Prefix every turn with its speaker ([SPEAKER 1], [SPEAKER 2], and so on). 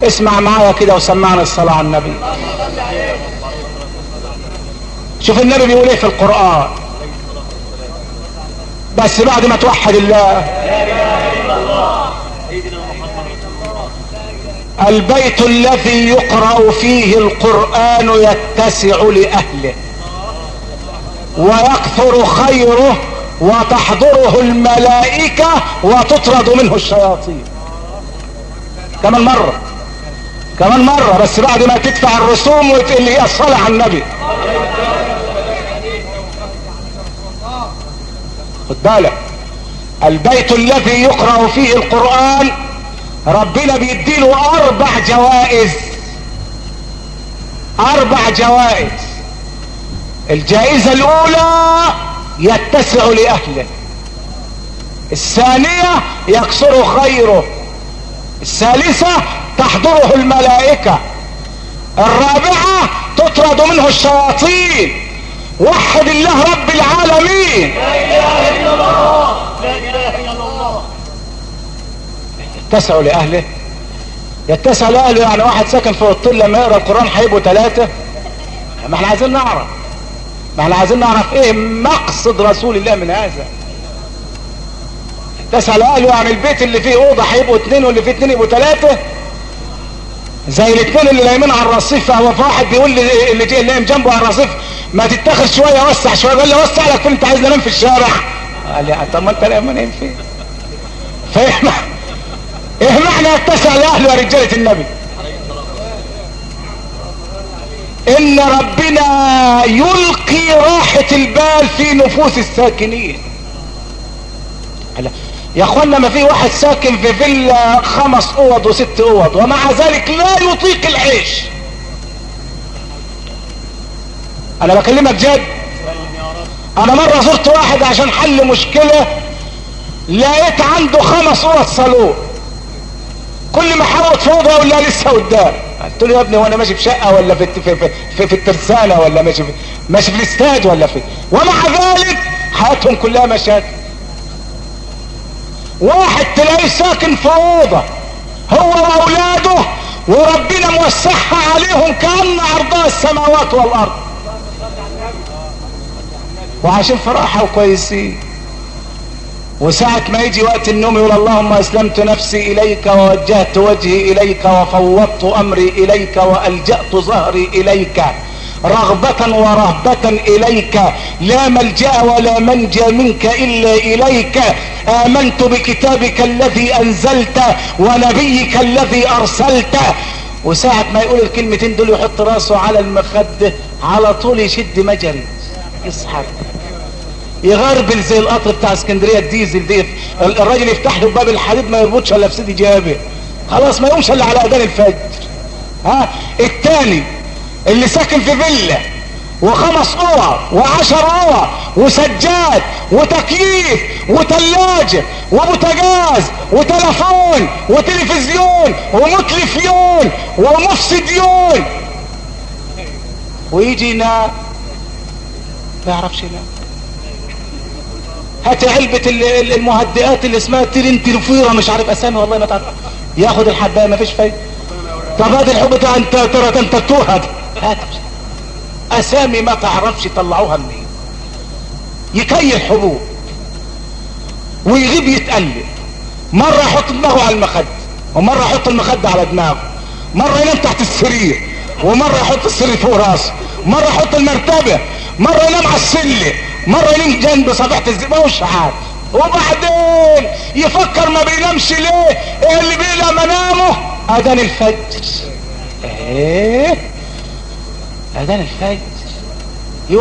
[SPEAKER 1] اسمع معايا كده وسمعنا الصلاة على النبي. شوف النبي بيقول ايه في القرآن بس بعد ما توحد الله. البيت الذي يقرأ فيه القرآن يتسع لأهله ويكثر خيره وتحضره الملائكة وتطرد منه الشياطين. كمان مرة بس بعد ما تدفع الرسوم اللي هي الصلاة على النبي. خد بالك، البيت الذي يقرأ فيه القرآن ربنا بيديله 4 جوائز. 4 جوائز. الجائزة الأولى يتسع لأهله، الثانية يكثر خيره، الثالثة تحضره الملائكة، الرابعة تطرد منه الشياطين. وحد الله رب العالمين.
[SPEAKER 2] لا اله الا الله، لا اله الا الله.
[SPEAKER 1] يتسع لأهله. يتسع لأهله يعني واحد ساكن في الطل لما يقرأ القرآن هيبقوا 3. ما احنا عايزين نعرف ايه مقصد رسول الله من هذا. يتسع لأهله يعني البيت اللي فيه أوضة هيبقوا 2 واللي فيه 2 يبقوا 3. زي الاثنين اللي نايمين على الرصيف. فهو في واحد بيقول لي اللي نايم جنبه على الرصيف ما تتاخر شويه وسع شويه. قال لي وسع لك فين؟ انت عايز انام في الشارع؟ قال لي طب ما انت نايم فين؟ فاهم ايه معنى يتسع لاهله يا رجاله النبي؟ ان ربنا يلقي راحه البال في نفوس الساكنين. يا اخوانا ما في واحد ساكن في فيلا 5 اوض و6 اوض ومع ذلك لا يطيق العيش. انا بكلمك جد. انا مرة زرت واحد عشان حل مشكلة لقيت عنده 5 اوض صالون. كل ما حاول فوضى يقول لها لسه قدام. قلت له يا ابني وانا ماشي في شقة ولا في الترسانة ولا ماشي في الاستاد ولا في. ومع ذلك حياتهم كلها مشاكل. واحد تلاقيه ساكن في اوضه هو واولاده وربنا موسعها عليهم كأن عرضها السماوات والارض وعايشين في راحه وكويسين. وساعة ما يجي وقت النوم يقول اللهم اسلمت نفسي اليك ووجهت وجهي اليك وفوضت امري اليك والجأت ظهري اليك رغبة ورهبة اليك لا ملجأ ولا منجى منك الا اليك. امنت بكتابك الذي انزلت ونبيك الذي ارسلت. وساعة ما يقول الكلمتين دول يحط راسه على المخدة على طول يشد مجري يسحب يغربل زي القطر بتاع اسكندرية الديزل دي. الراجل يفتح له باب الحديد ما يربطش الا في سيدي جابر خلاص ما يقومش الا على اذان الفجر. التاني اللي ساكن في فيلا و5 اوض و10 اوض وسجاد وتكييف وتلاجة وبوتاجاز وتلفون وتلفزيون ومتلفيون ومفسديون ويجي ينام ما يعرفش ينام. هات علبة المهدئات اللي اسمها ترنتلفيرة مش عارف اسامي والله ما تعرف. ياخد الحباية ما فيش فايدة. طب هات الحب بتاع انت توهد هات اسامي ما تعرفش طلعوها منين. يكيل حبوب ويغيب يتقلب. مرة يحط دماغه على المخدة ومرة يحط المخدة على دماغه. مرة ينام تحت السرير ومرة يحط السرير فوق راسه. مرة يحط المرتبة. مرة ينام على السلة. مرة ينام جنب صفحة الزبالة مش عارف. وبعدين يفكر ما بينامش ليه. ايه اللي بيلا منامه؟ اذان الفجر. ايه اذان الفجر.